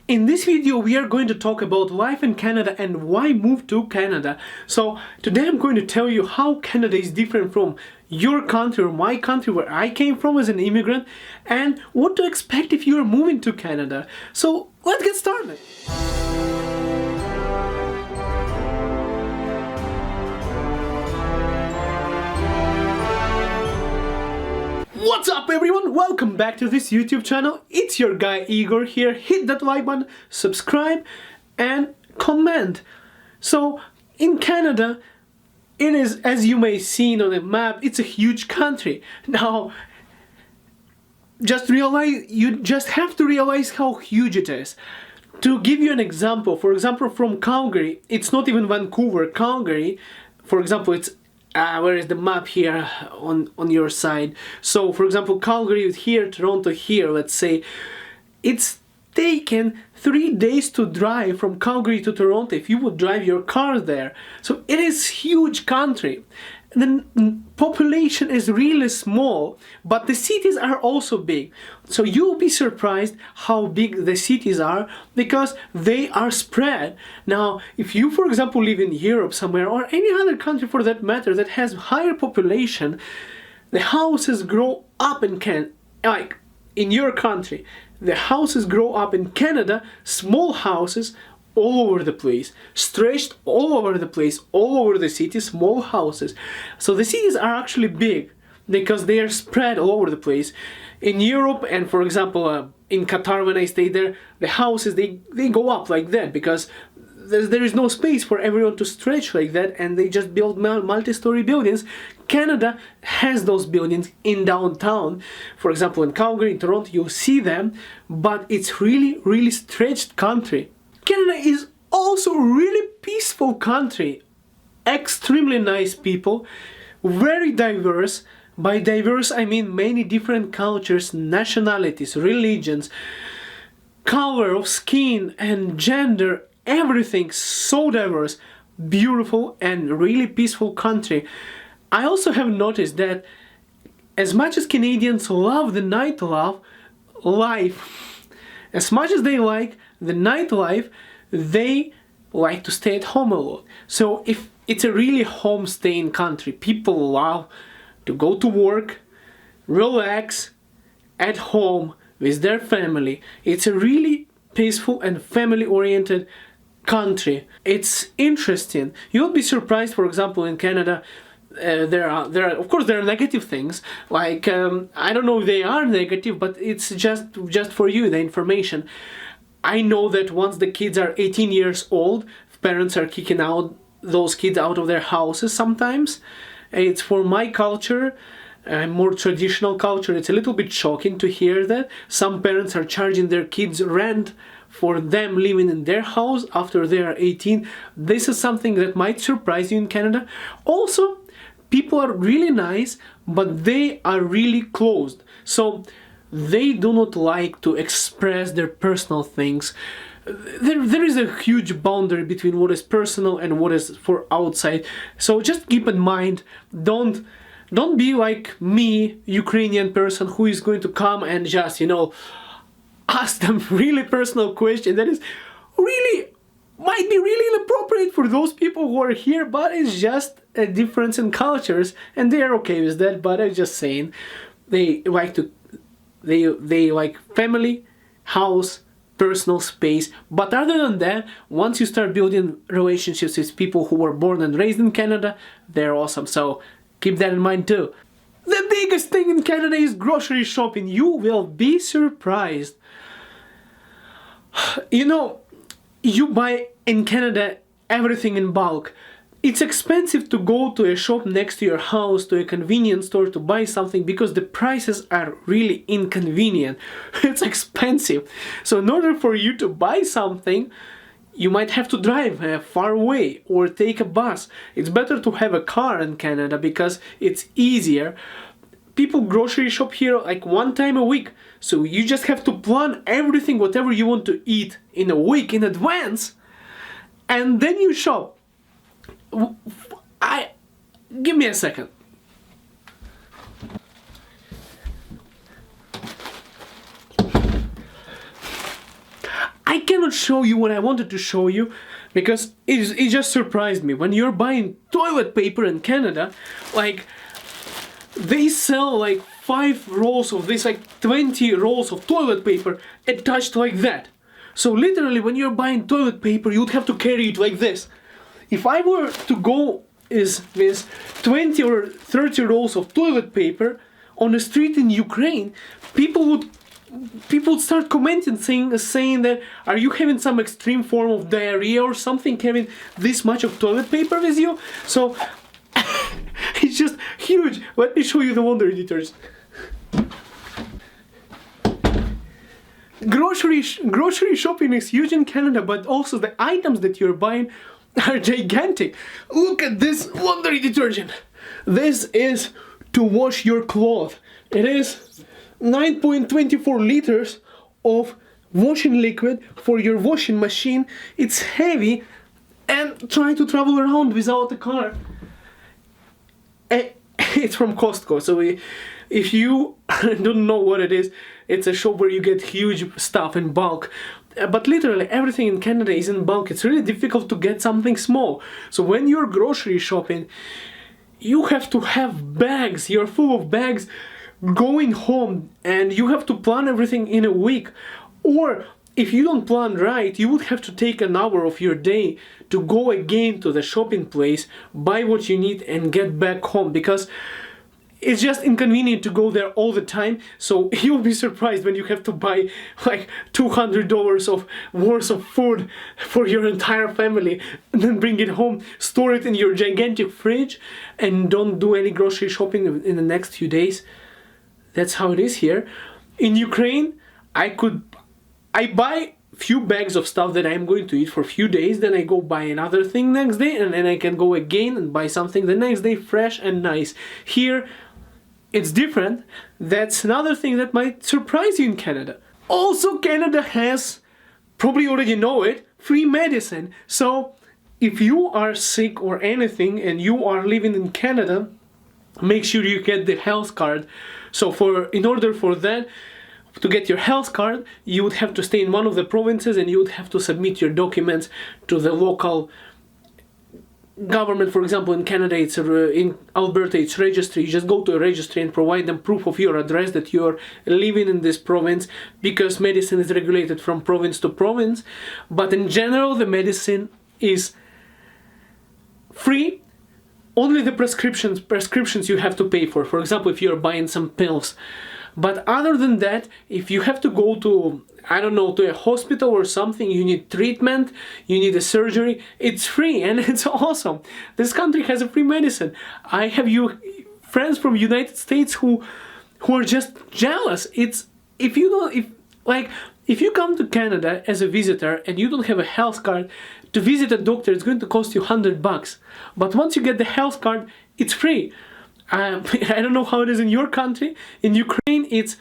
In this video we are going to talk about life in Canada and why move to Canada. So today I'm going to tell you how Canada is different from your country or my country where I came from as an immigrant, and what to expect if you are moving to Canada. So let's get started. What's up everyone, welcome back to this YouTube channel. It's your guy Igor here. Hit that like button, subscribe and comment. So in Canada, it is, as you may see on the map, it's a huge country. Now you just have to realize how huge it is. To give you an example, for example from Calgary, it's not even Vancouver, Calgary, for example, it's where is the map here on your side? So for example, Calgary here, Toronto here, let's say, it's taken 3 days to drive from Calgary to Toronto if you would drive your car there. So it is huge country. The population is really small, but the cities are also big. So you'll be surprised how big the cities are because they are spread. Now, if you, for example, live in Europe somewhere or any other country for that matter that has higher population, the houses grow up like in your country. The houses grow up in Canada, small houses, all over the place, stretched all over the place, all over the city, small houses. So the cities are actually big because they are spread all over the place. In Europe and for example in Qatar when I stayed there, the houses they go up like that because there is no space for everyone to stretch like that, and they just build multi-story buildings. Canada has those buildings in downtown. For example in Calgary, in Toronto, you'll see them, but it's really stretched country. Canada is also a really peaceful country, extremely nice people, very diverse. By diverse I mean many different cultures, nationalities, religions, color of skin and gender, everything so diverse, beautiful and really peaceful country. I also have noticed that as much as Canadians love the nightlife, as much as they like the nightlife, they like to stay at home a lot. So if it's a really home-staying country, people love to go to work, relax at home with their family. It's a really peaceful and family-oriented country. It's interesting. You'll be surprised, for example, in Canada, there are of course there are negative things, like I don't know if they are negative, but it's just for you the information. I know that once the kids are 18 years old, parents are kicking those kids out of their houses sometimes. It's for my culture, more traditional culture, it's a little bit shocking to hear that some parents are charging their kids rent for them living in their house after they are 18. This is something that might surprise you in Canada. Also, people are really nice, but they are really closed. So they do not like to express their personal things. There is a huge boundary between what is personal and what is for outside. So just keep in mind, don't be like me, Ukrainian person, who is going to come and just, ask them really personal question that is really might be really inappropriate for those people who are here, but it's just a difference in cultures and they are okay with that. But I'm just saying, they like family, house, personal space. But other than that, once you start building relationships with people who were born and raised in Canada, they're awesome. So keep that in mind too. The biggest thing in Canada is grocery shopping. You will be surprised. You buy in Canada everything in bulk. It's expensive to go to a shop next to your house, to a convenience store to buy something because the prices are really inconvenient. It's expensive. So in order for you to buy something, you might have to drive far away or take a bus. It's better to have a car in Canada because it's easier. People grocery shop here like 1 time a week. So you just have to plan everything, whatever you want to eat in a week in advance, and then you shop. Give me a second. I cannot show you what I wanted to show you because it just surprised me. When you're buying toilet paper in Canada, like they sell like 5 rolls of this, like 20 rolls of toilet paper attached like that. So literally when you're buying toilet paper, you'd have to carry it like this. If I were to go with 20 or 30 rolls of toilet paper on the street in Ukraine, people would start commenting saying that, are you having some extreme form of diarrhea or something, having this much of toilet paper with you? So it's just huge. Let me show you the laundry detergent. Grocery shopping is huge in Canada, but also the items that you're buying are gigantic. Look at this laundry detergent. This is to wash your clothes. It is 9.24 liters of washing liquid for your washing machine. It's heavy and trying to travel around without a car. It's from Costco, so if you don't know what it is, it's a shop where you get huge stuff in bulk. But literally everything in Canada is in bulk. It's really difficult to get something small. So when you're grocery shopping, you have to have bags. You're full of bags going home, and you have to plan everything in a week. Or if you don't plan right, you would have to take an hour of your day to go again to the shopping place, buy what you need and get back home, because it's just inconvenient to go there all the time. So you'll be surprised when you have to buy like $200 of worth of food for your entire family and then bring it home, store it in your gigantic fridge, and don't do any grocery shopping in the next few days. That's how it is here. In Ukraine, I buy few bags of stuff that I'm going to eat for a few days, then I go buy another thing next day, and then I can go again and buy something the next day, fresh and nice. Here, it's different. That's another thing that might surprise you in Canada. Also, Canada has, probably already know it, free medicine. So, if you are sick or anything and you are living in Canada, make sure you get the health card. So in order for that, to get your health card, you would have to stay in one of the provinces and you would have to submit your documents to the local government. For example, in Canada, in Alberta, it's registry. You just go to a registry and provide them proof of your address that you're living in this province, because medicine is regulated from province to province. But in general, the medicine is free. Only the prescriptions you have to pay for. For example, if you're buying some pills. But other than that, if you have to go to, I don't know, to a hospital or something, you need treatment, you need a surgery, it's free and it's awesome. This country has a free medicine. I have friends from United States who are just jealous. If you come to Canada as a visitor and you don't have a health card, to visit a doctor it's going to cost you $100. But once you get the health card, it's free. I don't know how it is in your country. In Ukraine, it's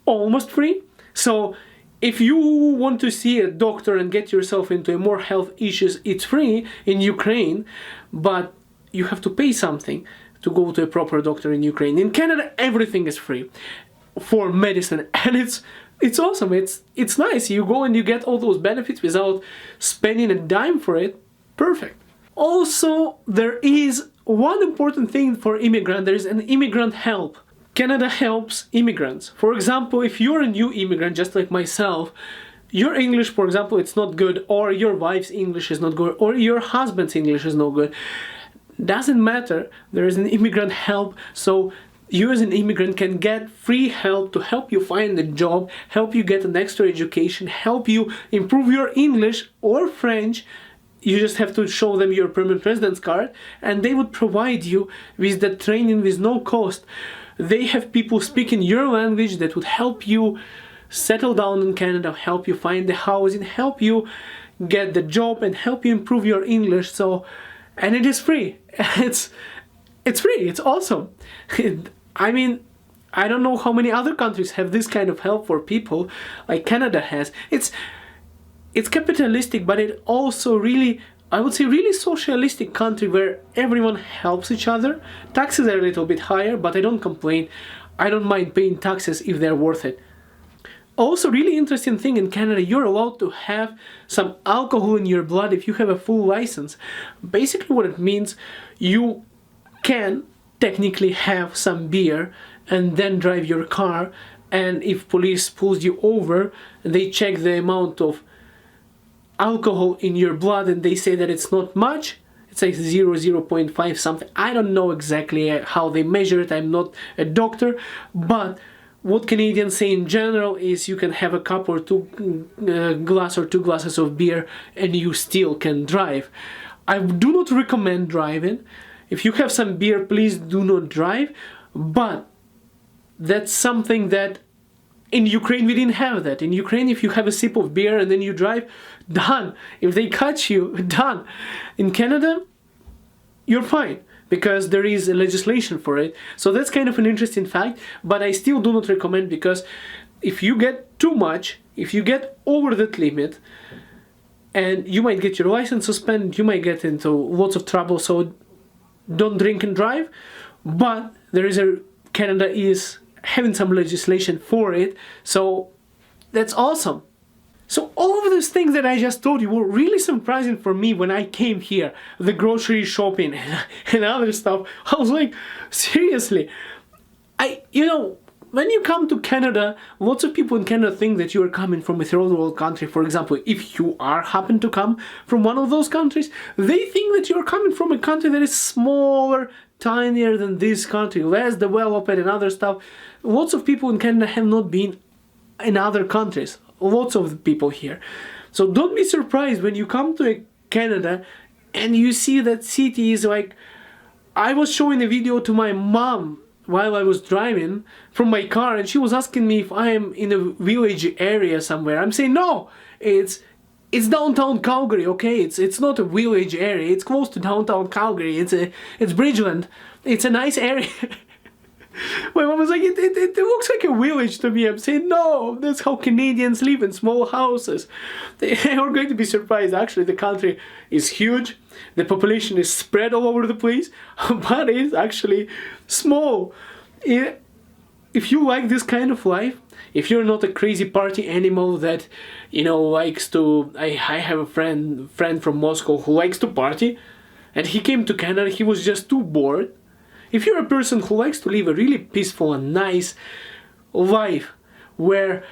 almost free. So if you want to see a doctor and get yourself into more health issues, it's free in Ukraine, but you have to pay something to go to a proper doctor in Ukraine. In Canada, everything is free for medicine, and it's awesome. It's nice. You go and you get all those benefits without spending a dime for it. Perfect. Also, there is one important thing for immigrants. There is an immigrant help. Canada helps immigrants. For example, if you're a new immigrant, just like myself, your English, for example, it's not good, or your wife's English is not good, or your husband's English is not good. Doesn't matter. There is an immigrant help. So you as an immigrant can get free help to help you find a job, help you get an extra education, help you improve your English or French. You just have to show them your permanent residence card, and they would provide you with that training with no cost. They have people speaking your language that would help you settle down in Canada, help you find the housing, help you get the job, and help you improve your English. And it is free. It's free. It's awesome. I mean, I don't know how many other countries have this kind of help for people like Canada has. It's capitalistic, but it also really, I would say, really socialistic country where everyone helps each other. Taxes are a little bit higher, but I don't complain. I don't mind paying taxes if they're worth it. Also, really interesting thing in Canada, you're allowed to have some alcohol in your blood if you have a full license. Basically what it means, you can technically have some beer and then drive your car, and if police pulls you over, they check the amount of alcohol in your blood and they say that it's not much. It's like 0.5 something. I don't know exactly how they measure it. I'm not a doctor, but what Canadians say in general is you can have a cup or two glasses of beer and you still can drive. I do not recommend driving. If you have some beer, please do not drive. But that's something that in Ukraine we didn't have that. In Ukraine, if you have a sip of beer and then you drive, done. If they catch you, done. In Canada, you're fine, because there is a legislation for it. So that's kind of an interesting fact, but I still do not recommend, because if you get too much, if you get over that limit, and you might get your license suspended, you might get into lots of trouble. So don't drink and drive. But Canada is having some legislation for it, so that's awesome. So all of those things that I just told you were really surprising for me when I came here. The grocery shopping and other stuff. I was like, seriously. When you come to Canada, lots of people in Canada think that you are coming from a third world country. For example, if you happen to come from one of those countries, they think that you're coming from a country that is smaller, tinier than this country, less developed and other stuff. Lots of people in Canada have not been in other countries. Lots of people here. So don't be surprised when you come to Canada and you see that city is like... I was showing a video to my mom while I was driving from my car, and she was asking me if I am in a village area somewhere. I'm saying no, it's downtown Calgary, okay? It's not a village area. It's close to downtown Calgary. It's Bridgeland. It's a nice area. My mom was like, it looks like a village to me. I'm saying, no, that's how Canadians live, in small houses. They are going to be surprised. Actually, the country is huge. The population is spread all over the place, but it's actually small. If you like this kind of life, if you're not a crazy party animal that, likes to... I have a friend from Moscow who likes to party, and he came to Canada. He was just too bored. If you're a person who likes to live a really peaceful and nice life, where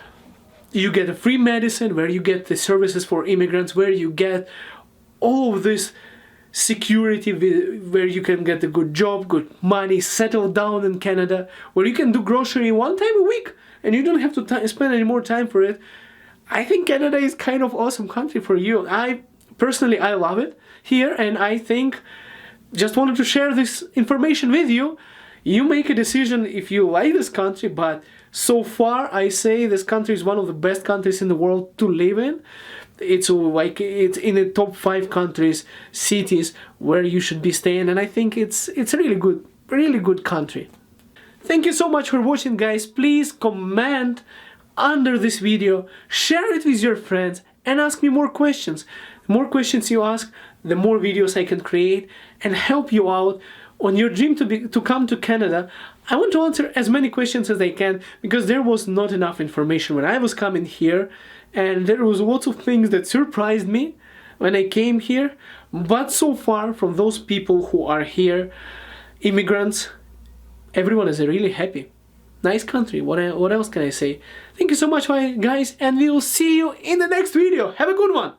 you get a free medicine, where you get the services for immigrants, where you get all of this security, where you can get a good job, good money, settle down in Canada, where you can do grocery one time a week and you don't have to spend any more time for it, I think Canada is kind of awesome country for you. I love it here, and I think... just wanted to share this information with you. You make a decision if you like this country, but so far I say this country is one of the best countries in the world to live in. It's in the top 5 countries, cities where you should be staying, and I think it's a really good country. Thank you so much for watching, guys. Please comment under this video, share it with your friends, and ask me more questions. The more questions you ask, the more videos I can create and help you out on your dream to come to Canada. I want to answer as many questions as I can, because there was not enough information when I was coming here, and there was lots of things that surprised me when I came here. But so far, from those people who are here, immigrants, everyone is really happy. Nice country. What else can I say? Thank you so much, guys, and we will see you in the next video. Have a good one.